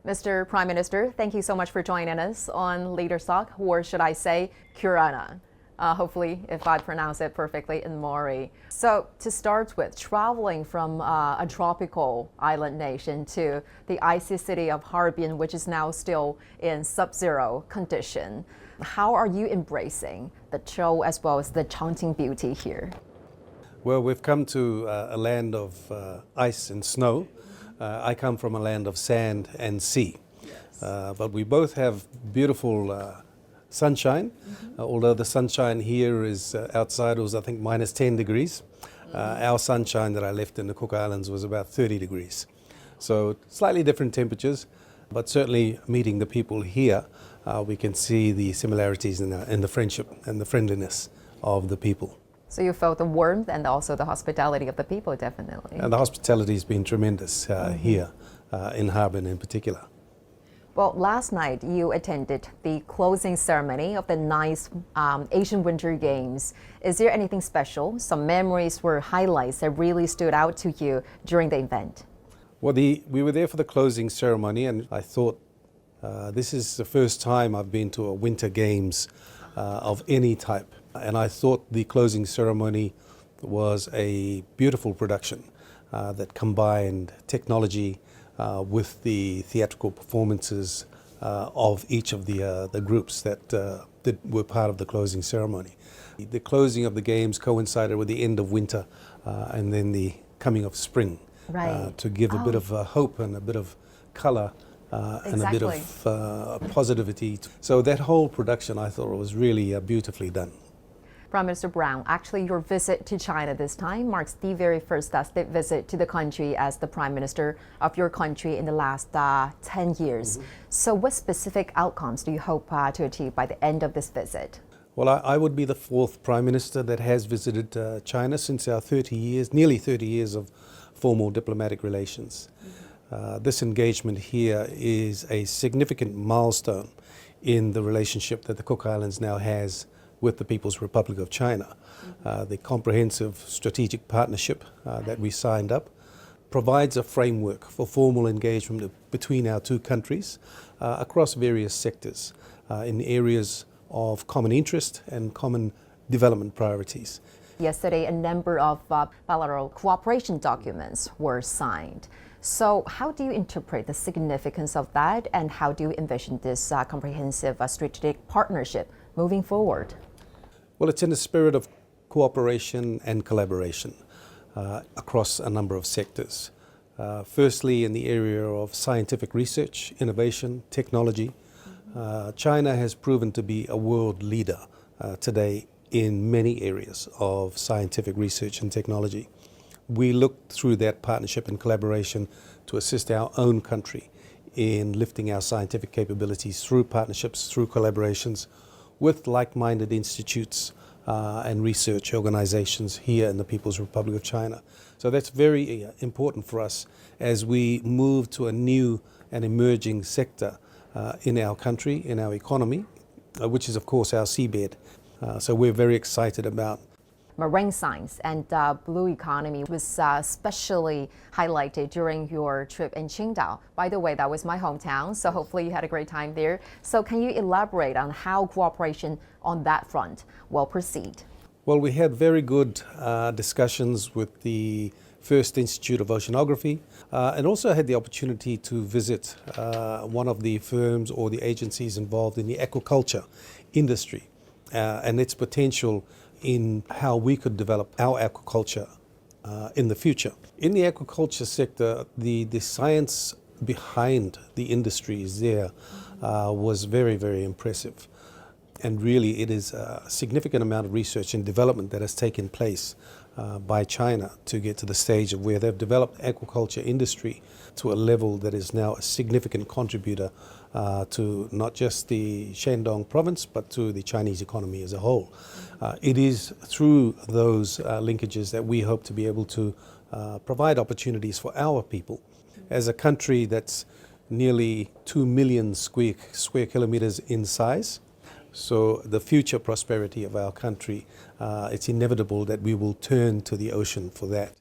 Mr. Prime Minister, thank you so much for joining us on Leaders Talk, or should I say, Kurana. Hopefully, if I pronounce it perfectly in Maori. So, to start with, traveling from a tropical island nation to the icy city of Harbin, which is now still in sub-zero condition, how are you embracing the chill as well as the chanting beauty here? Well, we've come to a land of ice and snow. I come from a land of sand and sea. Yes. But we both have beautiful sunshine, although the sunshine here is outside was I think minus 10 degrees. Our sunshine that I left in the Cook Islands was about 30 degrees. So slightly different temperatures, but certainly meeting the people here, we can see the similarities in the friendship and the friendliness of the people. So you felt the warmth and also the hospitality of the people, definitely. And the hospitality has been tremendous here in Harbin in particular. Well, last night you attended the closing ceremony of the 9th Asian Winter Games. Is there anything special, some memories or highlights that really stood out to you during the event? Well, we were there for the closing ceremony, and I thought this is the first time I've been to a Winter Games of any type. And I thought the closing ceremony was a beautiful production that combined technology with the theatrical performances of each of the groups that were part of the closing ceremony. The closing of the games coincided with the end of winter and then the coming of spring, right, to give a bit of hope and a bit of colour and a bit of positivity. So that whole production, I thought, was really beautifully done. Prime Minister Brown, actually your visit to China this time marks the very first state visit to the country as the Prime Minister of your country in the last 10 years. So what specific outcomes do you hope to achieve by the end of this visit? Well, I would be the 4th Prime Minister that has visited China since our nearly 30 years of formal diplomatic relations. This engagement here is a significant milestone in the relationship that the Cook Islands now has with the People's Republic of China. The comprehensive strategic partnership that we signed up provides a framework for formal engagement between our two countries across various sectors in areas of common interest and common development priorities. Yesterday, a number of bilateral cooperation documents were signed. So how do you interpret the significance of that, and how do you envision this comprehensive strategic partnership moving forward? Well, it's in the spirit of cooperation and collaboration across a number of sectors. Firstly, in the area of scientific research, innovation, technology, China has proven to be a world leader today in many areas of scientific research and technology. We look through that partnership and collaboration to assist our own country in lifting our scientific capabilities through partnerships, through collaborations with like-minded institutes and research organizations here in the People's Republic of China. So that's very important for us as we move to a new and emerging sector in our country, in our economy, which is of course our seabed. So we're very excited about marine science and blue economy was especially highlighted during your trip in Qingdao. By the way, that was my hometown, so hopefully you had a great time there. So can you elaborate on how cooperation on that front will proceed? Well, we had very good discussions with the First Institute of Oceanography and also had the opportunity to visit one of the firms or the agencies involved in the aquaculture industry and its potential in how we could develop our aquaculture in the future. In the aquaculture sector, the science behind the industries there was very, very impressive. And really it is a significant amount of research and development that has taken place by China to get to the stage of where they've developed aquaculture industry to a level that is now a significant contributor to not just the Shandong province, but to the Chinese economy as a whole. It is through those linkages that we hope to be able to provide opportunities for our people. As a country that's nearly 2 million square kilometers in size, so the future prosperity of our country, it's inevitable that we will turn to the ocean for that.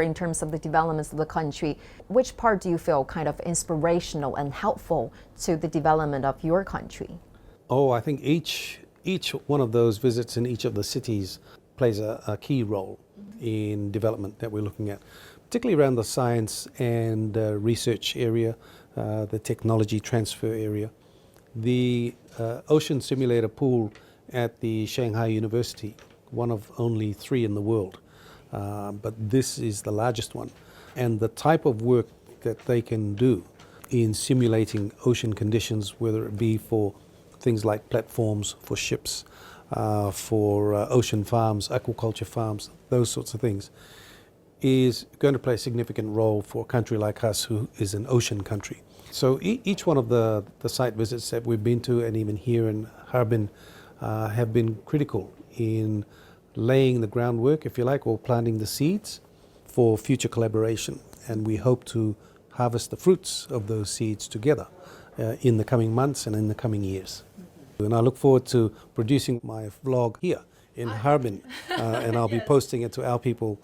in terms of the developments of the country, which part do you feel kind of inspirational and helpful to the development of your country? Oh, I think each one of those visits in each of the cities plays a key role in development that we're looking at, particularly around the science and research area, the technology transfer area. The ocean simulator pool at the Shanghai University, one of only 3 in the world, but this is the largest one. And the type of work that they can do in simulating ocean conditions, whether it be for things like platforms for ships, for ocean farms, aquaculture farms, those sorts of things, is going to play a significant role for a country like us who is an ocean country. So each one of the site visits that we've been to, and even here in Harbin, have been critical in laying the groundwork, if you like, or planting the seeds for future collaboration. And we hope to harvest the fruits of those seeds together in the coming months and in the coming years. And I look forward to producing my vlog here in Harbin, and I'll be posting it to our people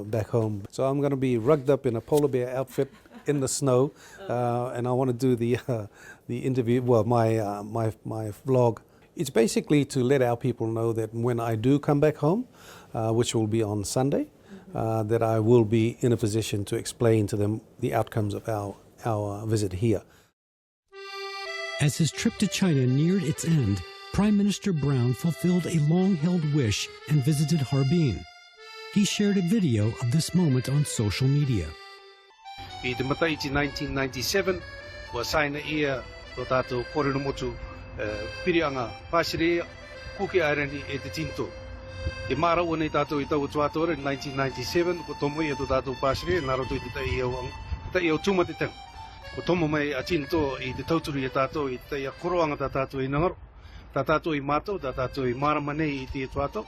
back home. So I'm going to be rugged up in a polar bear outfit in the snow, and I want to do the interview, well, my vlog. It's basically to let our people know that when I do come back home, which will be on Sunday, that I will be in a position to explain to them the outcomes of our visit here. As his trip to China neared its end, Prime Minister Brown fulfilled a long-held wish and visited Harbin. He shared a video of this moment on social media. I 1997, was signed here to tato korinomotu pirianga pasire Cookie Island e te tinto. I mara o nei tato I tau tuatore in 1997 ko tomo I to tato pasire naroto I te iau tuma te tang. Ko tomo mai a tinto I te tauturu I tato I te ia koroanga ta tato I nangaro. Ta tato I mato, ta tato I mara manei I te tuato.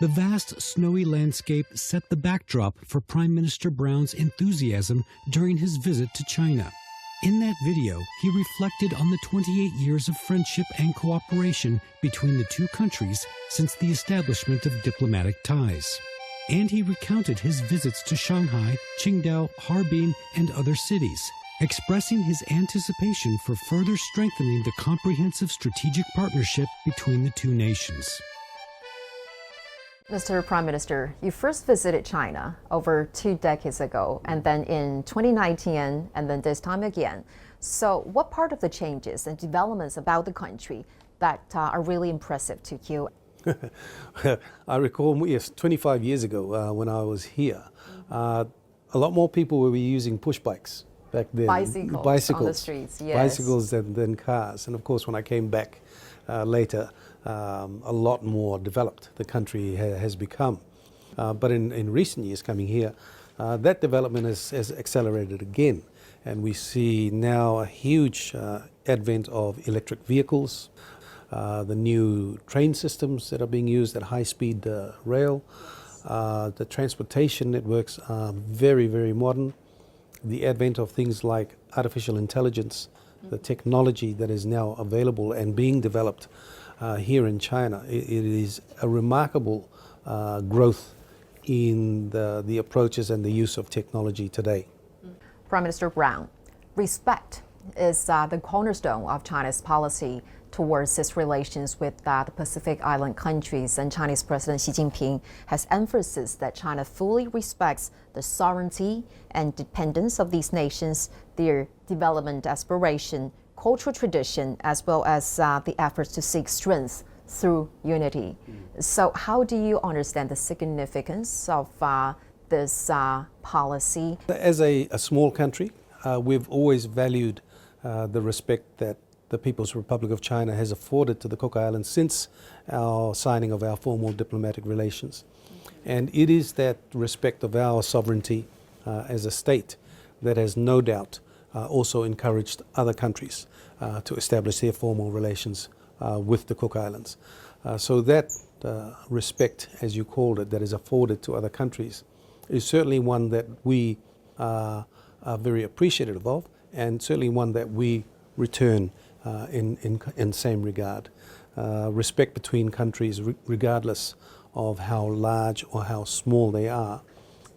The vast snowy landscape set the backdrop for Prime Minister Brown's enthusiasm during his visit to China. In that video, he reflected on the 28 years of friendship and cooperation between the two countries since the establishment of diplomatic ties. And he recounted his visits to Shanghai, Qingdao, Harbin, and other cities, expressing his anticipation for further strengthening the comprehensive strategic partnership between the two nations. Mr. Prime Minister, you first visited China over 2 decades ago, and then in 2019, and then this time again. So what part of the changes and developments about the country that are really impressive to you? I recall, yes, 25 years ago when I was here, a lot more people were using push bikes back then. Bicycles on the streets, yes. Bicycles than cars. And of course, when I came back later, a lot more developed the country has become. But in recent years coming here, that development has accelerated again. And we see now a huge advent of electric vehicles, the new train systems that are being used at high-speed rail. The transportation networks are very, very modern. The advent of things like artificial intelligence, the technology that is now available and being developed here in China, it is a remarkable growth in the approaches and the use of technology today. Prime Minister Brown, respect is the cornerstone of China's policy towards its relations with the Pacific Island countries, and Chinese President Xi Jinping has emphasized that China fully respects the sovereignty and independence of these nations, their development aspiration, cultural tradition, as well as the efforts to seek strength through unity. So how do you understand the significance of this policy? As a small country, we've always valued the respect that the People's Republic of China has afforded to the Cook Islands since our signing of our formal diplomatic relations. And it is that respect of our sovereignty as a state that has no doubt also encouraged other countries to establish their formal relations with the Cook Islands. So that respect, as you called it, that is afforded to other countries is certainly one that we are very appreciative of, and certainly one that we return in same regard. Respect between countries, regardless of how large or how small they are,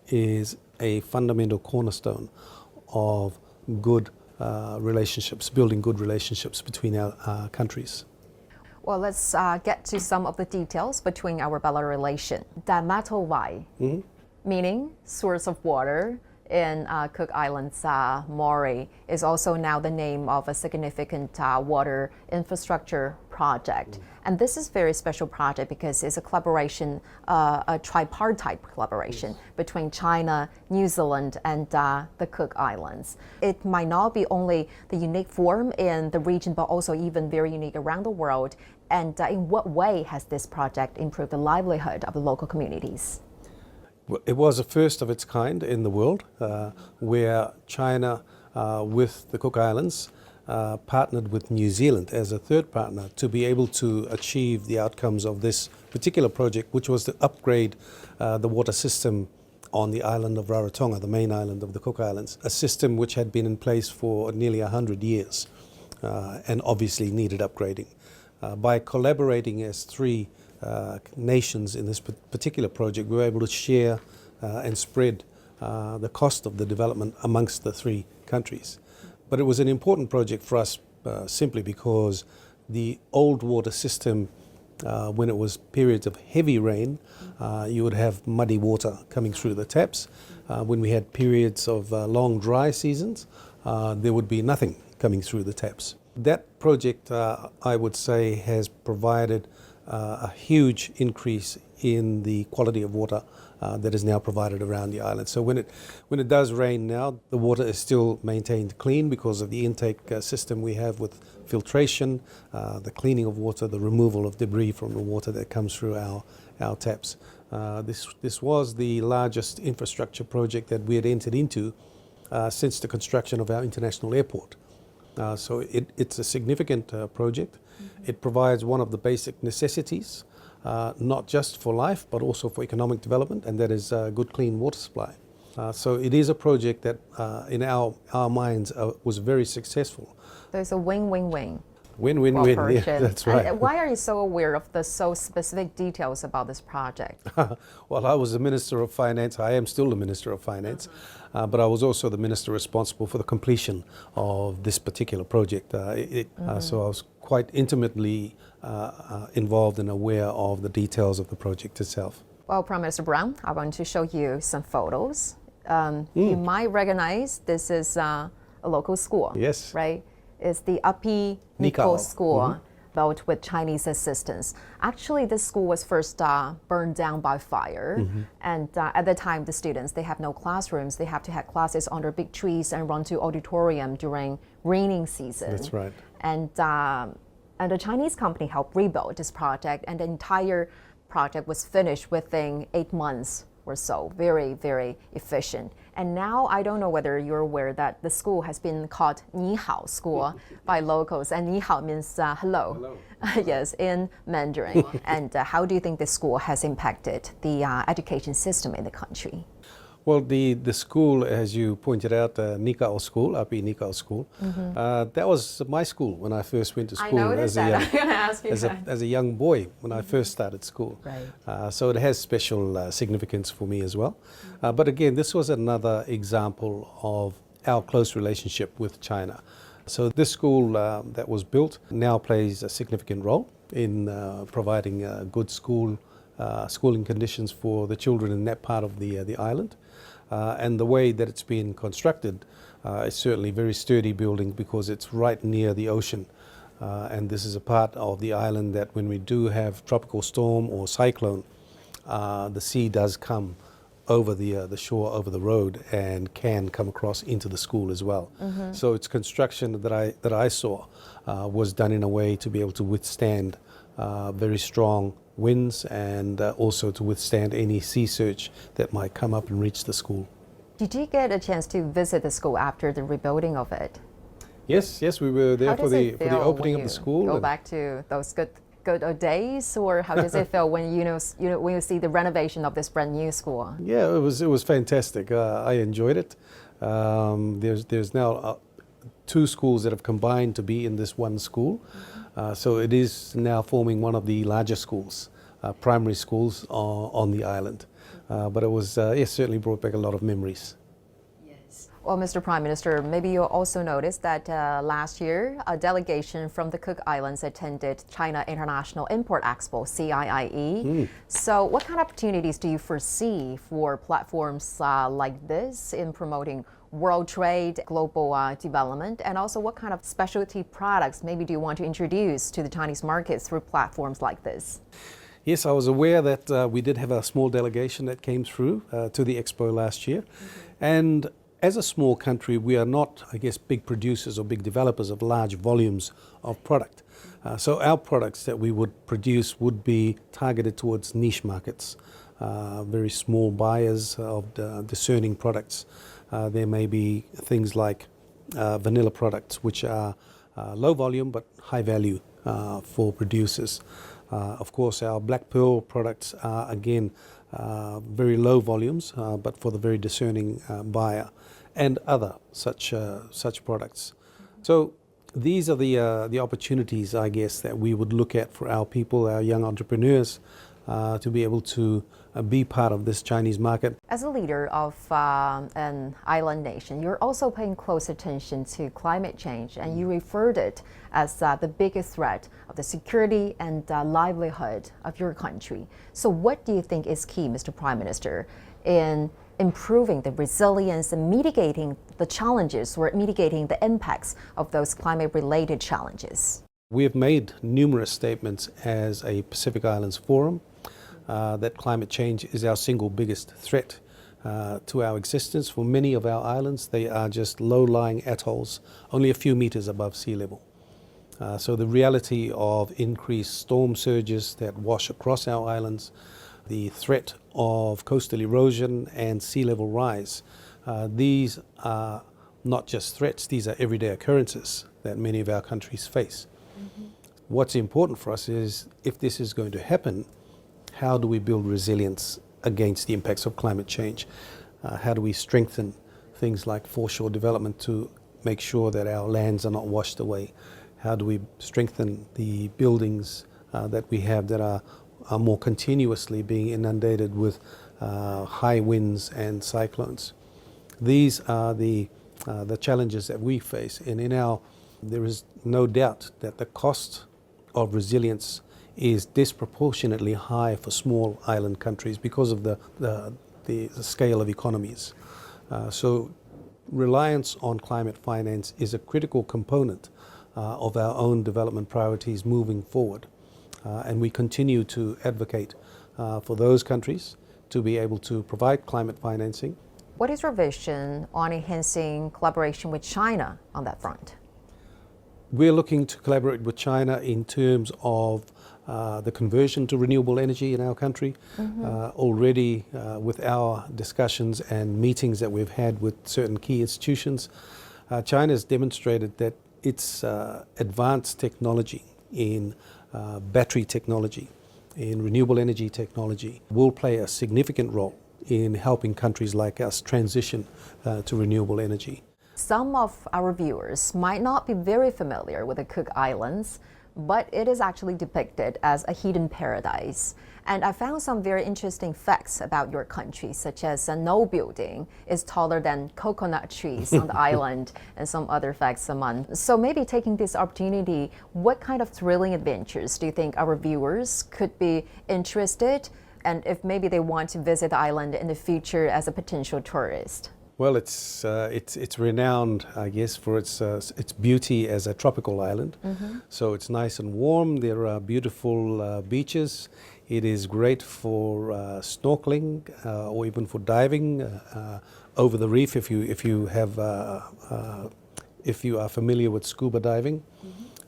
is a fundamental cornerstone of good relationships, building good relationships between our countries. Well, let's get to some of the details between our bilateral relation. Damatowai, meaning source of water in Cook Islands, Maury, is also now the name of a significant water infrastructure project. And this is a very special project because it's a collaboration, a tripartite collaboration between China, New Zealand, and the Cook Islands. It might not be only the unique form in the region, but also even very unique around the world. And in what way has this project improved the livelihood of the local communities? It was a first of its kind in the world, where China, with the Cook Islands, partnered with New Zealand as a third partner to be able to achieve the outcomes of this particular project, which was to upgrade the water system on the island of Rarotonga, the main island of the Cook Islands, a system which had been in place for nearly 100 years and obviously needed upgrading. By collaborating as three nations in this particular project, we were able to share and spread the cost of the development amongst the three countries. But it was an important project for us simply because the old water system, when it was periods of heavy rain, you would have muddy water coming through the taps. When we had periods of long dry seasons, there would be nothing coming through the taps. That project, I would say, has provided a huge increase in the quality of water that is now provided around the island. So when it does rain now, the water is still maintained clean because of the intake system we have with filtration, the cleaning of water, the removal of debris from the water that comes through our taps. This was the largest infrastructure project that we had entered into since the construction of our international airport. So it's a significant project. It provides one of the basic necessities, not just for life, but also for economic development, and that is good, clean water supply. So it is a project that, in our minds, was very successul. There's a win-win-win. Win-win-win, yeah, that's right. And why are you so aware of the so specific details about this project? Well, I was the Minister of Finance. I am still the Minister of Finance, but I was also the Minister responsible for the completion of this particular project. So I was quite intimately involved and aware of the details of the project itself. Well, Prime Minister Brown, I want to show you some photos. You might recognize this is a local school. Yes. Right? It's the Api Nikko School, built with Chinese assistance. Actually, this school was first burned down by fire. And at the time, the students, they have no classrooms. They have to have classes under big trees and run to auditorium during raining season. That's right. And a Chinese company helped rebuild this project, and the entire project was finished within 8 months or so. Very, very efficient. And now I don't know whether you're aware that the school has been called Ni Hao School by locals, and Ni Hao means hello. Yes, in Mandarin. And how do you think this school has impacted the education system in the country? Well, the school, as you pointed out, Nikao School, Api Nikao School, that was my school when I first went to school. I noticed that. I'm going to ask you as a young boy when I first started school. Right. So it has special significance for me as well. But again, this was another example of our close relationship with China. So this school that was built now plays a significant role in providing good schooling conditions for the children in that part of the island. And the way that it's been constructed is certainly very sturdy building because it's right near the ocean. And this is a part of the island that when we do have tropical storm or cyclone, the sea does come over the shore, over the road, and can come across into the school as well. So its construction that I saw was done in a way to be able to withstand very strong winds and also to withstand any sea surge that might come up and reach the school. Did you get a chance to visit the school after the rebuilding of it? Yes, we were there for the opening of the school. Go back to those good old days, or how does it feel when when you see the renovation of this brand new school? Yeah, it was fantastic. I enjoyed it. There's now 2 schools that have combined to be in this one school. So it is now forming one of the larger schools, primary schools on the island. But it was, yes, certainly brought back a lot of memories. Well, Mr. Prime Minister, maybe you also noticed that last year, a delegation from the Cook Islands attended China International Import Expo, CIIE. So what kind of opportunities do you foresee for platforms like this in promoting world trade, global development, and also what kind of specialty products maybe do you want to introduce to the Chinese markets through platforms like this? Yes, I was aware that we did have a small delegation that came through to the expo last year. And as a small country, we are not, I guess, big producers or big developers of large volumes of product. So our products that we would produce would be targeted towards niche markets, very small buyers of discerning products. There may be things like vanilla products, which are low volume but high value for producers. Of course, our black pearl products are, again, very low volumes, but for the very discerning buyer, and other such products. So these are the opportunities, I guess, that we would look at for our people, our young entrepreneurs, to be able to be part of this Chinese market. As a leader of an island nation, you're also paying close attention to climate change, and you referred it as the biggest threat of the security and livelihood of your country. So what do you think is key, Mr. Prime Minister, in improving the resilience and mitigating the challenges or mitigating the impacts of those climate-related challenges? We have made numerous statements as a Pacific Islands Forum that climate change is our single biggest threat to our existence. For many of our islands, they are just low-lying atolls, only a few meters above sea level. So the reality of increased storm surges that wash across our islands, the threat of coastal erosion and sea level rise, these are not just threats, these are everyday occurrences that many of our countries face. What's important for us is, if this is going to happen, how do we build resilience against the impacts of climate change? How do we strengthen things like foreshore development to make sure that our lands are not washed away? How do we strengthen the buildings that we have that are more continuously being inundated with high winds and cyclones? These are the challenges that we face, and there is no doubt that the cost of resilience is disproportionately high for small island countries because of the scale of economies. So reliance on climate finance is a critical component of our own development priorities moving forward. And we continue to advocate for those countries to be able to provide climate financing. What is your vision on enhancing collaboration with China on that front? We're looking to collaborate with China in terms of the conversion to renewable energy in our country. Already with our discussions and meetings that we've had with certain key institutions, China has demonstrated that its advanced technology in battery technology, in renewable energy technology, will play a significant role in helping countries like us transition to renewable energy. Some of our viewers might not be very familiar with the Cook Islands, but it is actually depicted as a hidden paradise. And I found some very interesting facts about your country, such as no building is taller than coconut trees on the island, and some other facts among. So maybe taking this opportunity, what kind of thrilling adventures do you think our viewers could be interested, and if maybe they want to visit the island in the future as a potential tourist? Well, it's renowned, I guess, for its beauty as a tropical island. So it's nice and warm. There are beautiful beaches. It is great for snorkeling or even for diving over the reef if you are familiar with scuba diving.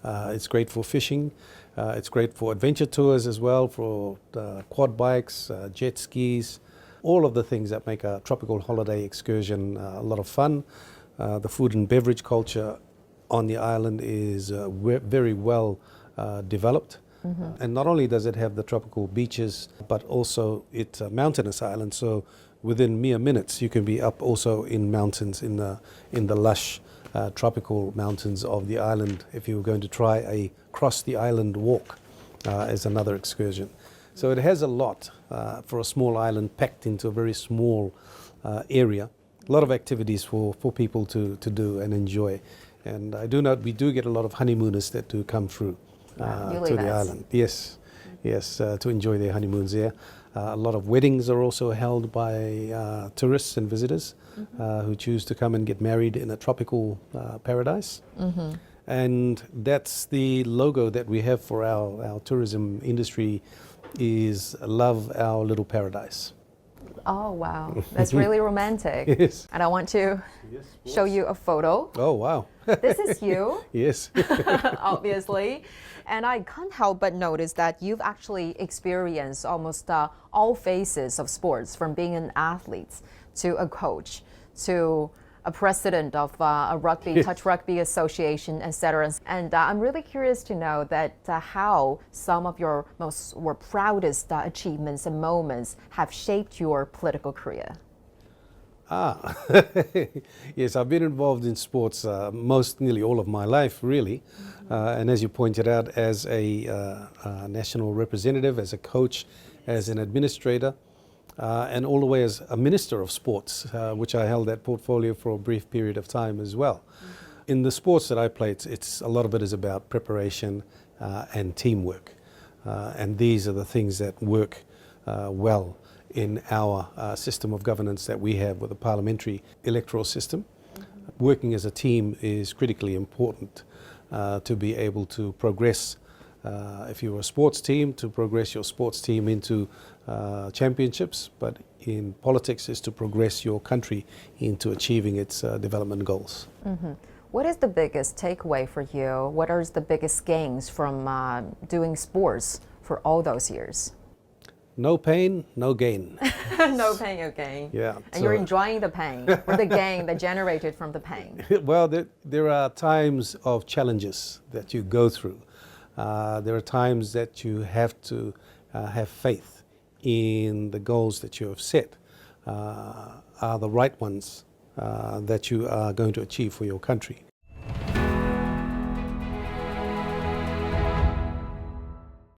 It's great for fishing. It's great for adventure tours as well, for quad bikes, jet skis. All of the things that make a tropical holiday excursion a lot of fun. The food and beverage culture on the island is very well developed. And not only does it have the tropical beaches, but also it's a mountainous island. So within mere minutes, you can be up also in mountains, in the lush tropical mountains of the island. If you were going to try a cross the island walk as another excursion. So it has a lot for a small island packed into a very small area. A lot of activities for people to do and enjoy. And I do note we do get a lot of honeymooners that do come through to the island. Yes, yes, to enjoy their honeymoons there. A lot of weddings are also held by tourists and visitors who choose to come and get married in a tropical paradise. And that's the logo that we have for our tourism industry is Love Our Little Paradise. Oh, wow. That's really romantic. Yes. And I want to show you a photo. Oh, wow. This is you. Yes. Obviously. And I can't help but notice that you've actually experienced almost all phases of sports, from being an athlete to a coach to a president of a rugby, touch rugby association, etc. And I'm really curious to know that how some of your most or proudest achievements and moments have shaped your political career. Yes, I've been involved in sports nearly all of my life, really. And as you pointed out, as a national representative, as a coach, as an administrator, and all the way as a minister of sports, which I held that portfolio for a brief period of time as well. In the sports that I play, it's a lot of it is about preparation and teamwork. And these are the things that work well in our system of governance that we have with a parliamentary electoral system. Working as a team is critically important to be able to progress. If you're a sports team, to progress your sports team into championships, but in politics is to progress your country into achieving its development goals. What is the biggest takeaway for you? What are the biggest gains from doing sports for all those years? No pain, no gain. No pain, no gain. Yeah. And you're enjoying the pain or the gain that generated from the pain. Well, there are times of challenges that you go through. There are times that you have to have faith in the goals that you have set are the right ones that you are going to achieve for your country.